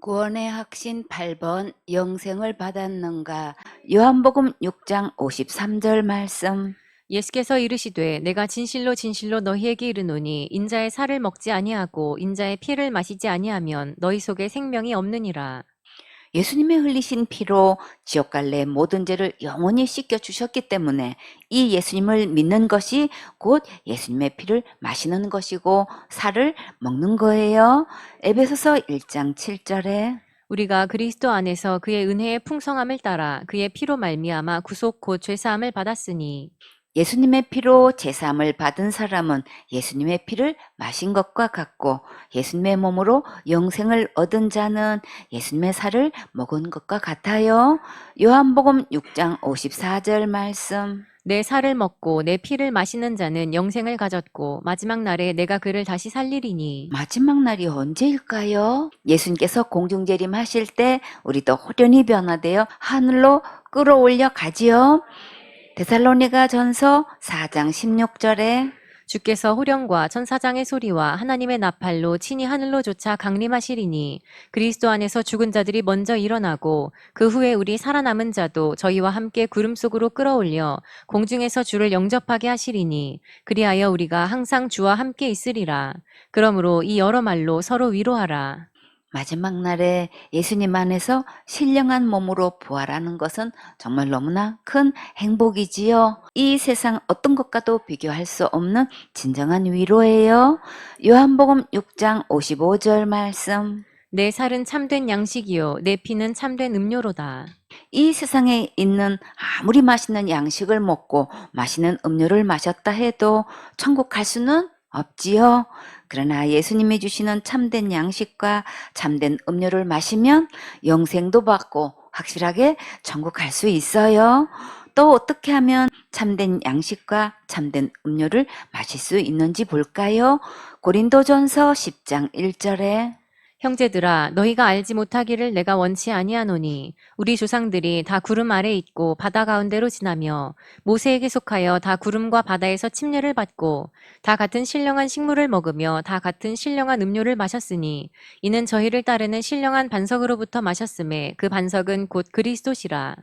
구원의 확신 8번 영생을 받았는가. 요한복음 6장 53절 말씀. 예수께서 이르시되 내가 진실로 진실로 너희에게 이르노니 인자의 살을 먹지 아니하고 인자의 피를 마시지 아니하면 너희 속에 생명이 없느니라. 예수님의 흘리신 피로 지옥 갈래 모든 죄를 영원히 씻겨 주셨기 때문에 이 예수님을 믿는 것이 곧 예수님의 피를 마시는 것이고 살을 먹는 거예요. 에베소서 1장 7절에 우리가 그리스도 안에서 그의 은혜의 풍성함을 따라 그의 피로 말미암아 구속 곧 죄사함을 받았으니 예수님의 피로 제사함을 받은 사람은 예수님의 피를 마신 것과 같고 예수님의 몸으로 영생을 얻은 자는 예수님의 살을 먹은 것과 같아요. 요한복음 6장 54절 말씀. 내 살을 먹고 내 피를 마시는 자는 영생을 가졌고 마지막 날에 내가 그를 다시 살리리니. 마지막 날이 언제일까요? 예수님께서 공중재림하실 때 우리도 호련히 변화되어 하늘로 끌어올려 가지요. 데살로니가 전서 4장 16절에 주께서 호령과 천사장의 소리와 하나님의 나팔로 친히 하늘로 쫓아 강림하시리니 그리스도 안에서 죽은 자들이 먼저 일어나고 그 후에 우리 살아남은 자도 저희와 함께 구름 속으로 끌어올려 공중에서 주를 영접하게 하시리니 그리하여 우리가 항상 주와 함께 있으리라. 그러므로 이 여러 말로 서로 위로하라. 마지막 날에 예수님 안에서 신령한 몸으로 부활하는 것은 정말 너무나 큰 행복이지요. 이 세상 어떤 것과도 비교할 수 없는 진정한 위로예요. 요한복음 6장 55절 말씀. 내 살은 참된 양식이요 내 피는 참된 음료로다. 이 세상에 있는 아무리 맛있는 양식을 먹고 맛있는 음료를 마셨다 해도 천국 갈 수는 없지요. 그러나 예수님이 주시는 참된 양식과 참된 음료를 마시면 영생도 받고 확실하게 천국 갈 수 있어요. 또 어떻게 하면 참된 양식과 참된 음료를 마실 수 있는지 볼까요? 고린도전서 10장 1절에 형제들아 너희가 알지 못하기를 내가 원치 아니하노니 우리 조상들이 다 구름 아래 있고 바다 가운데로 지나며 모세에게 속하여 다 구름과 바다에서 침례를 받고 다 같은 신령한 식물을 먹으며 다 같은 신령한 음료를 마셨으니 이는 저희를 따르는 신령한 반석으로부터 마셨음에 그 반석은 곧 그리스도시라.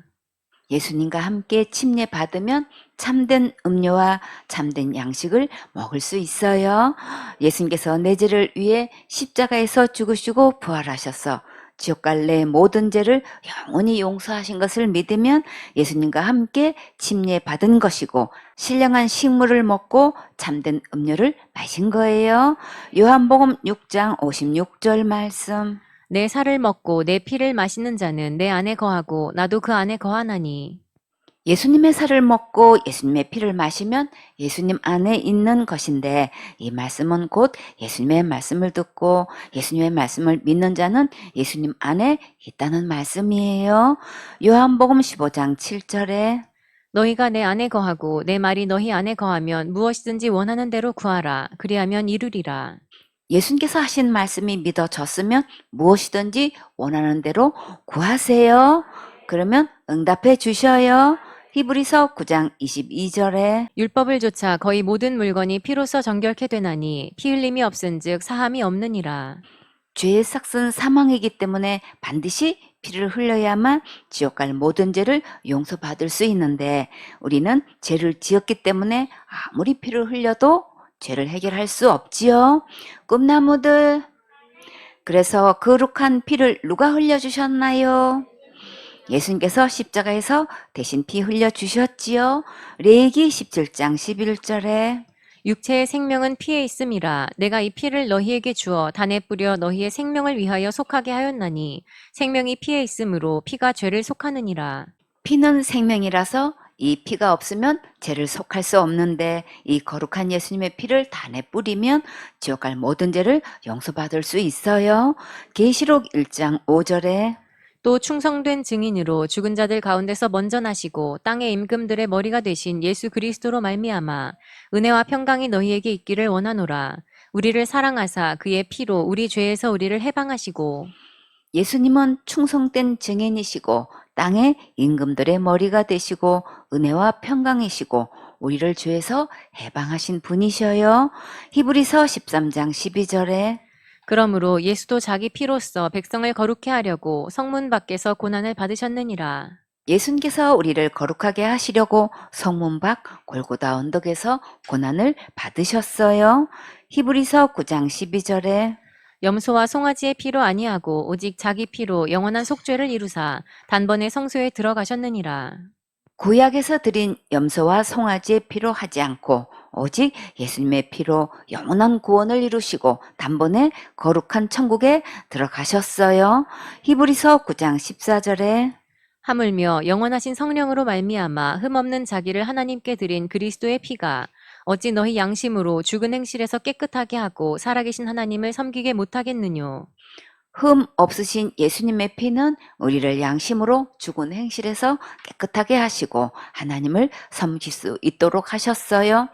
예수님과 함께 침례 받으면 참된 음료와 참된 양식을 먹을 수 있어요. 예수님께서 내 죄를 위해 십자가에서 죽으시고 부활하셔서 지옥 갈래 모든 죄를 영원히 용서하신 것을 믿으면 예수님과 함께 침례 받은 것이고 신령한 식물을 먹고 참된 음료를 마신 거예요. 요한복음 6장 56절 말씀. 내 살을 먹고 내 피를 마시는 자는 내 안에 거하고 나도 그 안에 거하나니. 예수님의 살을 먹고 예수님의 피를 마시면 예수님 안에 있는 것인데 이 말씀은 곧 예수님의 말씀을 듣고 예수님의 말씀을 믿는 자는 예수님 안에 있다는 말씀이에요. 요한복음 15장 7절에 너희가 내 안에 거하고 내 말이 너희 안에 거하면 무엇이든지 원하는 대로 구하라. 그리하면 이루리라. 예수님께서 하신 말씀이 믿어졌으면 무엇이든지 원하는 대로 구하세요. 그러면 응답해 주셔요. 히브리서 9장 22절에 율법을 조차 거의 모든 물건이 피로써 정결케 되나니 피 흘림이 없은즉 사함이 없느니라. 죄의 삭은 사망이기 때문에 반드시 피를 흘려야만 지옥 갈 모든 죄를 용서받을 수 있는데 우리는 죄를 지었기 때문에 아무리 피를 흘려도 죄를 해결할 수 없지요. 꿈나무들, 그래서 거룩한 피를 누가 흘려주셨나요? 예수님께서 십자가에서 대신 피 흘려주셨지요. 레위기 17장 11절에 육체의 생명은 피에 있음이라. 내가 이 피를 너희에게 주어 단에 뿌려 너희의 생명을 위하여 속하게 하였나니 생명이 피에 있으므로 피가 죄를 속하느니라. 피는 생명이라서 이 피가 없으면 죄를 속할 수 없는데 이 거룩한 예수님의 피를 단에 뿌리면 지옥 갈 모든 죄를 용서받을 수 있어요. 계시록 1장 5절에 또 충성된 증인으로 죽은 자들 가운데서 먼저 나시고 땅의 임금들의 머리가 되신 예수 그리스도로 말미암아 은혜와 평강이 너희에게 있기를 원하노라. 우리를 사랑하사 그의 피로 우리 죄에서 우리를 해방하시고 예수님은 충성된 증인이시고 땅의 임금들의 머리가 되시고 은혜와 평강이시고 우리를 죄에서 해방하신 분이셔요. 히브리서 13장 12절에 그러므로 예수도 자기 피로써 백성을 거룩해 하려고 성문 밖에서 고난을 받으셨느니라. 예수님께서 우리를 거룩하게 하시려고 성문 밖 골고다 언덕에서 고난을 받으셨어요. 히브리서 9장 12절에 염소와 송아지의 피로 아니하고 오직 자기 피로 영원한 속죄를 이루사 단번에 성소에 들어가셨느니라. 구약에서 드린 염소와 송아지의 피로 하지 않고 오직 예수님의 피로 영원한 구원을 이루시고 단번에 거룩한 천국에 들어가셨어요. 히브리서 9장 14절에 하물며 영원하신 성령으로 말미암아 흠없는 자기를 하나님께 드린 그리스도의 피가 어찌 너희 양심으로 죽은 행실에서 깨끗하게 하고 살아계신 하나님을 섬기게 못하겠느뇨. 흠 없으신 예수님의 피는 우리를 양심으로 죽은 행실에서 깨끗하게 하시고 하나님을 섬길 수 있도록 하셨어요.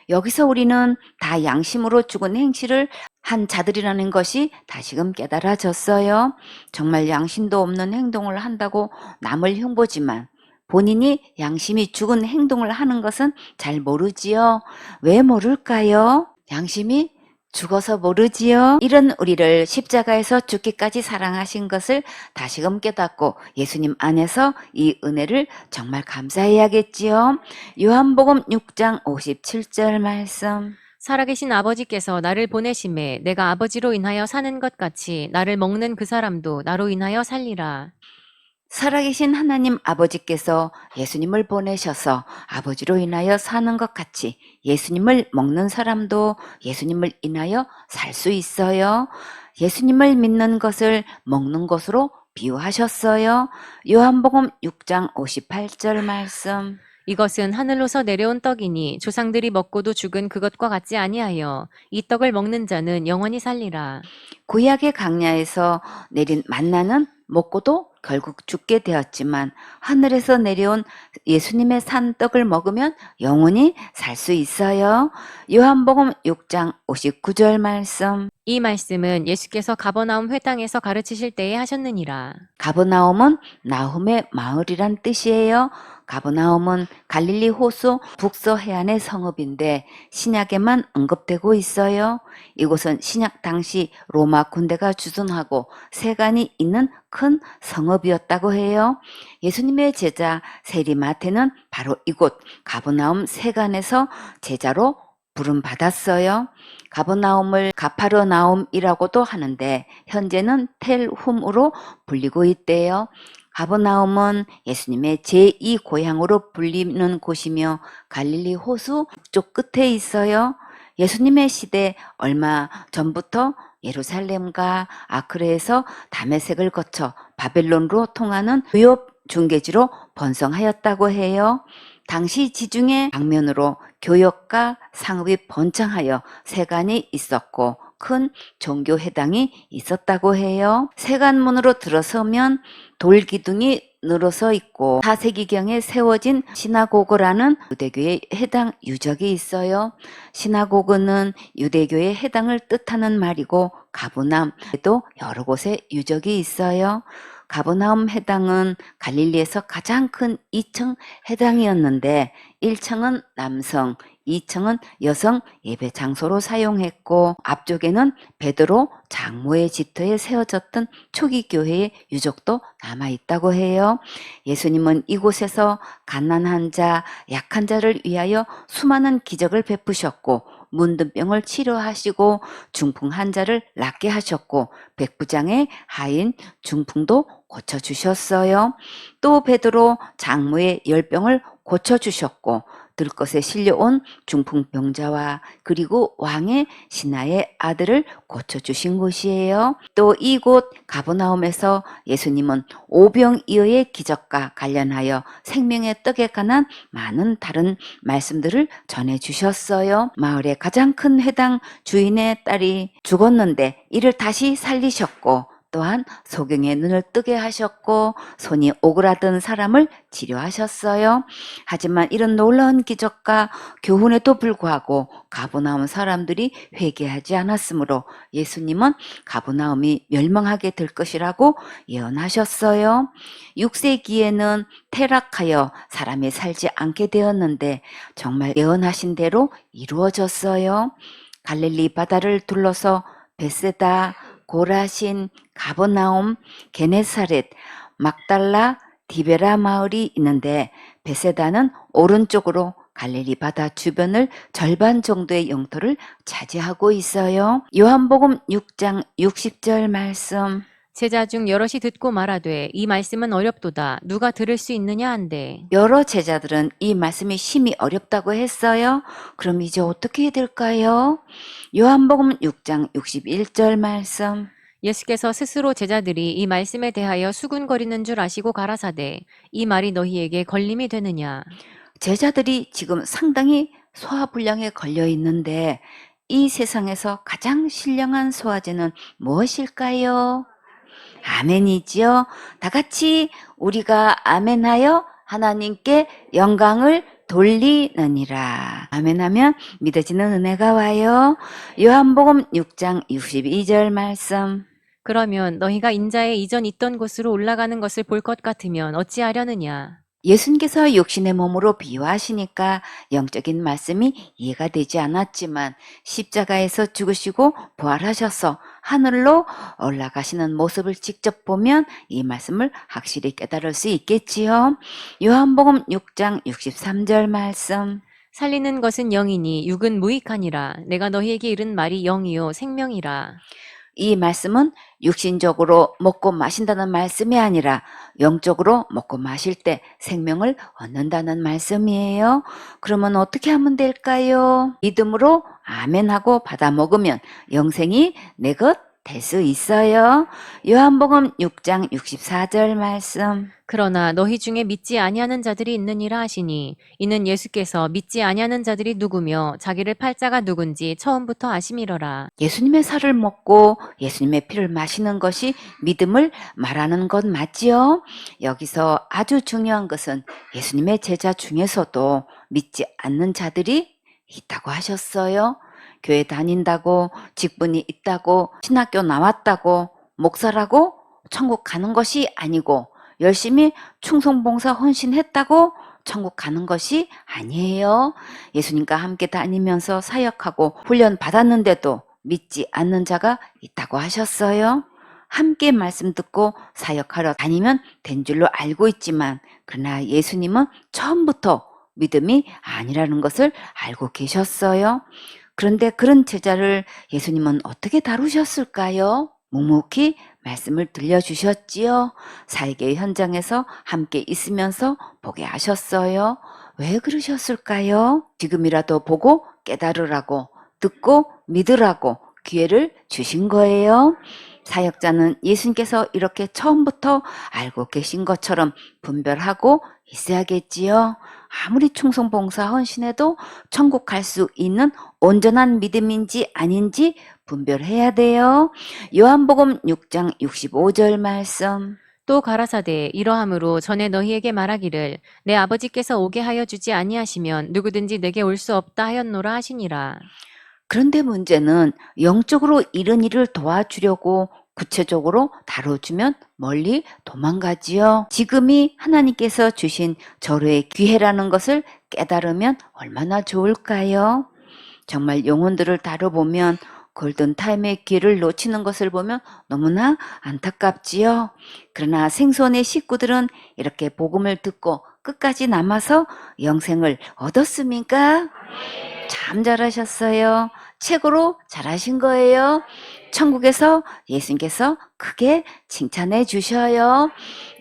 여기서 우리는 다 양심으로 죽은 행실을 한 자들이라는 것이 다시금 깨달아졌어요. 정말 양심도 없는 행동을 한다고 남을 흉보지만 본인이 양심이 죽은 행동을 하는 것은 잘 모르지요. 왜 모를까요? 양심이 죽어서 모르지요. 이런 우리를 십자가에서 죽기까지 사랑하신 것을 다시금 깨닫고 예수님 안에서 이 은혜를 정말 감사해야겠지요. 요한복음 6장 57절 말씀. 살아계신 아버지께서 나를 보내심에 내가 아버지로 인하여 사는 것 같이 나를 먹는 그 사람도 나로 인하여 살리라. 살아계신 하나님 아버지께서 예수님을 보내셔서 아버지로 인하여 사는 것 같이 예수님을 먹는 사람도 예수님을 인하여 살 수 있어요. 예수님을 믿는 것을 먹는 것으로 비유하셨어요. 요한복음 6장 58절 말씀. 이것은 하늘로서 내려온 떡이니 조상들이 먹고도 죽은 그것과 같지 아니하여 이 떡을 먹는 자는 영원히 살리라. 구약의 강야에서 내린 만나는 먹고도 결국 죽게 되었지만 하늘에서 내려온 예수님의 산 떡을 먹으면 영원히 살 수 있어요. 요한복음 6장 59절 말씀. 이 말씀은 예수께서 가버나움 회당에서 가르치실 때에 하셨느니라. 가버나움은 나훔의 마을이란 뜻이에요. 가버나움은 갈릴리 호수 북서 해안의 성읍인데 신약에만 언급되고 있어요. 이곳은 신약 당시 로마 군대가 주둔하고 세관이 있는 큰 성읍이었다고 해요. 예수님의 제자 세리마태는 바로 이곳 가버나움 세관에서 제자로 부름받았어요. 가버나움을 가파르나움이라고도 하는데 현재는 텔훔으로 불리고 있대요. 가버나움은 예수님의 제2 고향으로 불리는 곳이며 갈릴리 호수 북쪽 끝에 있어요. 예수님의 시대 얼마 전부터 예루살렘과 아크레에서 다메섹을 거쳐 바벨론으로 통하는 유업 중계지로 번성하였다고 해요. 당시 지중해 방면으로 교역과 상업이 번창하여 세관이 있었고 큰 종교 회당이 있었다고 해요. 세관문으로 들어서면 돌기둥이 늘어서 있고 4세기경에 세워진 시나고그라는 유대교의 해당 유적이 있어요. 시나고그는 유대교의 해당을 뜻하는 말이고 가브나움에도 여러 곳에 유적이 있어요. 가버나움 해당은 갈릴리에서 가장 큰 2층 해당이었는데 1층은 남성, 2층은 여성 예배 장소로 사용했고 앞쪽에는 베드로 장모의 지터에 세워졌던 초기 교회의 유적도 남아있다고 해요. 예수님은 이곳에서 가난한 자, 약한 자를 위하여 수많은 기적을 베푸셨고 문둥병을 치료하시고 중풍 환자를 낫게 하셨고 백부장의 하인 중풍도 고쳐주셨어요. 또 베드로 장모의 열병을 고쳐주셨고 들것에 실려온 중풍병자와 그리고 왕의 신하의 아들을 고쳐주신 곳이에요. 또 이곳 가버나움에서 예수님은 오병이어의 기적과 관련하여 생명의 떡에 관한 많은 다른 말씀들을 전해주셨어요. 마을의 가장 큰 회당 주인의 딸이 죽었는데 이를 다시 살리셨고 또한 소경의 눈을 뜨게 하셨고 손이 오그라든 사람을 치료하셨어요. 하지만 이런 놀라운 기적과 교훈에도 불구하고 가버나움 사람들이 회개하지 않았으므로 예수님은 가버나움이 멸망하게 될 것이라고 예언하셨어요. 6세기에는 퇴락하여 사람이 살지 않게 되었는데 정말 예언하신 대로 이루어졌어요. 갈릴리 바다를 둘러서 베세다, 고라신, 가버나움, 게네사렛, 막달라, 디베라 마을이 있는데 베세다는 오른쪽으로 갈릴리 바다 주변을 절반 정도의 영토를 차지하고 있어요. 요한복음 6장 60절 말씀. 제자 중 여럿이 듣고 말하되 이 말씀은 어렵도다. 누가 들을 수 있느냐 한대. 여러 제자들은 이 말씀이 심히 어렵다고 했어요. 그럼 이제 어떻게 해야 될까요? 요한복음 6장 61절 말씀. 예수께서 스스로 제자들이 이 말씀에 대하여 수군거리는 줄 아시고 가라사대 이 말이 너희에게 걸림이 되느냐. 제자들이 지금 상당히 소화불량에 걸려 있는데 이 세상에서 가장 신령한 소화제는 무엇일까요? 아멘이지요. 다 같이 우리가 아멘하여 하나님께 영광을 돌리느니라. 아멘하면 믿어지는 은혜가 와요. 요한복음 6장 62절 말씀. 그러면 너희가 인자에 이전 있던 곳으로 올라가는 것을 볼 것 같으면 어찌하려느냐. 예수님께서 육신의 몸으로 비유하시니까 영적인 말씀이 이해가 되지 않았지만 십자가에서 죽으시고 부활하셔서 하늘로 올라가시는 모습을 직접 보면 이 말씀을 확실히 깨달을 수 있겠지요. 요한복음 6장 63절 말씀. 살리는 것은 영이니 육은 무익하니라. 내가 너희에게 이른 말이 영이요 생명이라. 이 말씀은 육신적으로 먹고 마신다는 말씀이 아니라 영적으로 먹고 마실 때 생명을 얻는다는 말씀이에요. 그러면 어떻게 하면 될까요? 믿음으로 아멘하고 받아 먹으면 영생이 내 것 될 수 있어요. 요한복음 6장 64절 말씀. 그러나 너희 중에 믿지 아니하는 자들이 있느니라 하시니 이는 예수께서 믿지 아니하는 자들이 누구며 자기를 팔 자가 누군지 처음부터 아심이러라. 예수님의 살을 먹고 예수님의 피를 마시는 것이 믿음을 말하는 것 맞지요? 여기서 아주 중요한 것은 예수님의 제자 중에서도 믿지 않는 자들이 있다고 하셨어요. 교회 다닌다고, 직분이 있다고, 신학교 나왔다고, 목사라고 천국 가는 것이 아니고 열심히 충성봉사 헌신했다고 천국 가는 것이 아니에요. 예수님과 함께 다니면서 사역하고 훈련 받았는데도 믿지 않는 자가 있다고 하셨어요. 함께 말씀 듣고 사역하러 다니면 된 줄로 알고 있지만 그러나 예수님은 처음부터 믿음이 아니라는 것을 알고 계셨어요. 그런데 그런 제자를 예수님은 어떻게 다루셨을까요? 묵묵히 말씀을 들려주셨지요. 사역의 현장에서 함께 있으면서 보게 하셨어요. 왜 그러셨을까요? 지금이라도 보고 깨달으라고, 듣고 믿으라고 기회를 주신 거예요. 사역자는 예수님께서 이렇게 처음부터 알고 계신 것처럼 분별하고 있어야겠지요. 아무리 충성봉사 헌신해도 천국 갈 수 있는 온전한 믿음인지 아닌지 분별해야 돼요. 요한복음 6장 65절 말씀. 또 가라사대 이러함으로 전에 너희에게 말하기를 내 아버지께서 오게 하여 주지 아니하시면 누구든지 내게 올 수 없다 하였노라 하시니라. 그런데 문제는 영적으로 이른 일을 도와주려고 구체적으로 다뤄주면 멀리 도망가지요. 지금이 하나님께서 주신 절호의 기회라는 것을 깨달으면 얼마나 좋을까요? 정말 영혼들을 다뤄보면 골든타임의 기회를 놓치는 것을 보면 너무나 안타깝지요. 그러나 생손의 식구들은 이렇게 복음을 듣고 끝까지 남아서 영생을 얻었습니까? 참 잘하셨어요. 최고로 잘하신 거예요. 천국에서 예수님께서 크게 칭찬해 주셔요.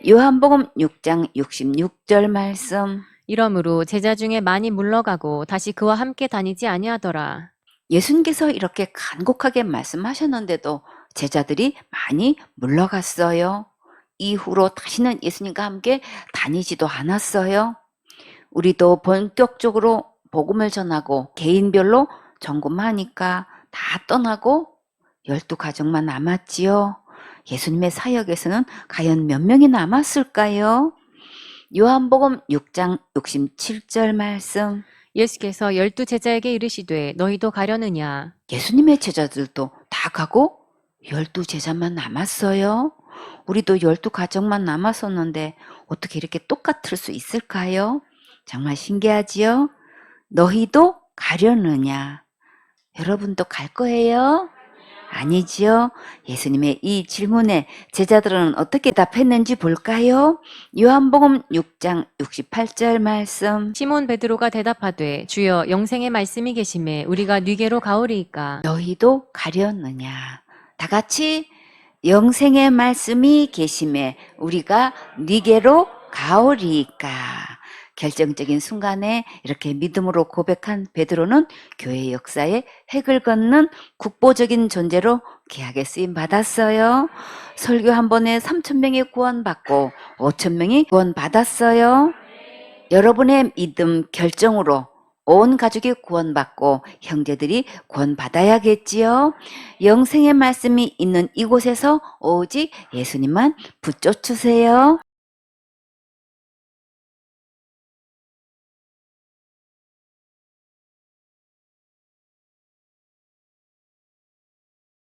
요한복음 6장 66절 말씀. 이러므로 제자 중에 많이 물러가고 다시 그와 함께 다니지 아니하더라. 예수님께서 이렇게 간곡하게 말씀하셨는데도 제자들이 많이 물러갔어요. 이후로 다시는 예수님과 함께 다니지도 않았어요. 우리도 본격적으로 복음을 전하고 개인별로 점검하니까 다 떠나고 12가족만 남았지요. 예수님의 사역에서는 과연 몇 명이 남았을까요? 요한복음 6장 67절 말씀. 예수께서 12제자에게 이르시되 너희도 가려느냐. 예수님의 제자들도 다 가고 12제자만 남았어요. 우리도 12가족만 남았었는데 어떻게 이렇게 똑같을 수 있을까요? 정말 신기하지요? 너희도 가려느냐? 여러분도 갈 거예요? 아니지요. 예수님의 이 질문에 제자들은 어떻게 답했는지 볼까요? 요한복음 6장 68절 말씀. 시몬 베드로가 대답하되 주여 영생의 말씀이 계심에 우리가 뉘게로 가오리이까. 너희도 가렸느냐. 다 같이 영생의 말씀이 계심에 우리가 네게로 가오리이까. 결정적인 순간에 이렇게 믿음으로 고백한 베드로는 교회 역사에 획을 긋는 국보적인 존재로 귀하게 쓰임 받았어요. 설교 한 번에 3,000명이 구원받고 5,000명이 구원받았어요. 여러분의 믿음 결정으로 온 가족이 구원받고 형제들이 구원받아야겠지요. 영생의 말씀이 있는 이곳에서 오직 예수님만 붙쫓으세요.